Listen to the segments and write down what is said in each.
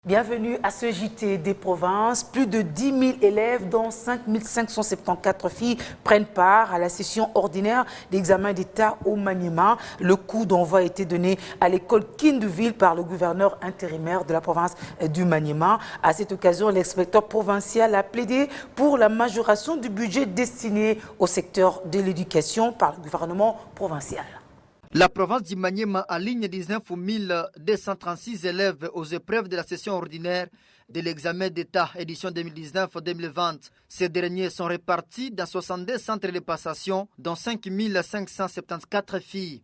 Bienvenue à ce JT des provinces. Plus de 10 000 élèves, dont 5 574 filles, prennent part à la session ordinaire d'examen d'État au Maniema. Le coup d'envoi a été donné à l'école Kindouville par le gouverneur intérimaire de la province du Maniema. À cette occasion, l'inspecteur provincial a plaidé pour la majoration du budget destiné au secteur de l'éducation par le gouvernement provincial. La province du Maniema aligne 19 236 élèves aux épreuves de la session ordinaire de l'examen d'État édition 2019-2020. Ces derniers sont répartis dans 62 centres de passation, dont 5 574 filles.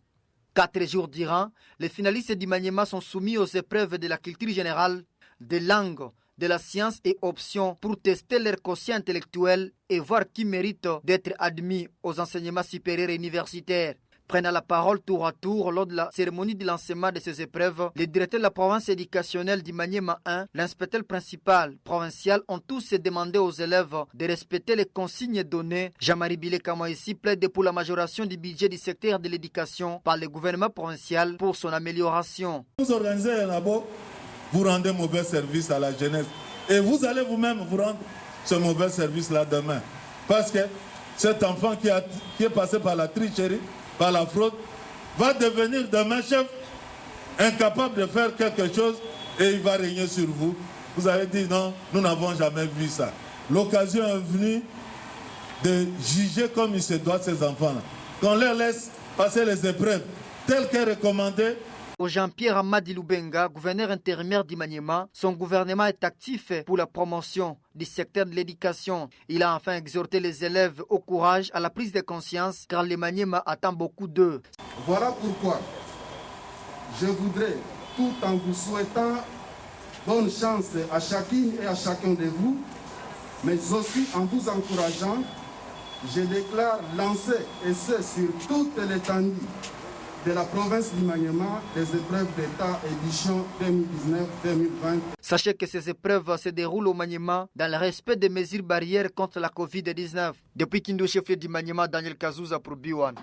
4 jours durant, les finalistes du Maniema sont soumis aux épreuves de la culture générale, des langues, de la science et options pour tester leur quotient intellectuel et voir qui mérite d'être admis aux enseignements supérieurs et universitaires. Prenant la parole tour à tour lors de la cérémonie de lancement de ces épreuves, le directeur de la province éducationnelle du Maniema 1, l'inspecteur principal provincial ont tous demandé aux élèves de respecter les consignes données. Jean-Marie Bilé-Kamaïsi plaide pour la majoration du budget du secteur de l'éducation par le gouvernement provincial pour son amélioration. Vous organisez un labo, vous rendez mauvais service à la jeunesse et vous allez vous-même vous rendre ce mauvais service-là demain. Parce que cet enfant qui est passé par la tricherie, par la fraude, va devenir demain chef, incapable de faire quelque chose et il va régner sur vous. Vous avez dit non, nous n'avons jamais vu ça. L'occasion est venue de juger comme il se doit ces enfants-là. Qu'on leur laisse passer les épreuves telles qu'elles recommandées. Au Jean-Pierre Amadi Lubenga, gouverneur intérimaire du Maniema, son gouvernement est actif pour la promotion du secteur de l'éducation. Il a enfin exhorté les élèves au courage, à la prise de conscience, car le Maniema attend beaucoup d'eux. Voilà pourquoi je voudrais, tout en vous souhaitant bonne chance à chacune et à chacun de vous, mais aussi en vous encourageant, je déclare lancer, et ce sur toute l'étendue de la province du Maniema, les épreuves d'État édition 2019-2020. Sachez que ces épreuves se déroulent au Maniema dans le respect des mesures barrières contre la Covid-19. Depuis Kindouville, chef du Maniema, Daniel Kazouza pour B1.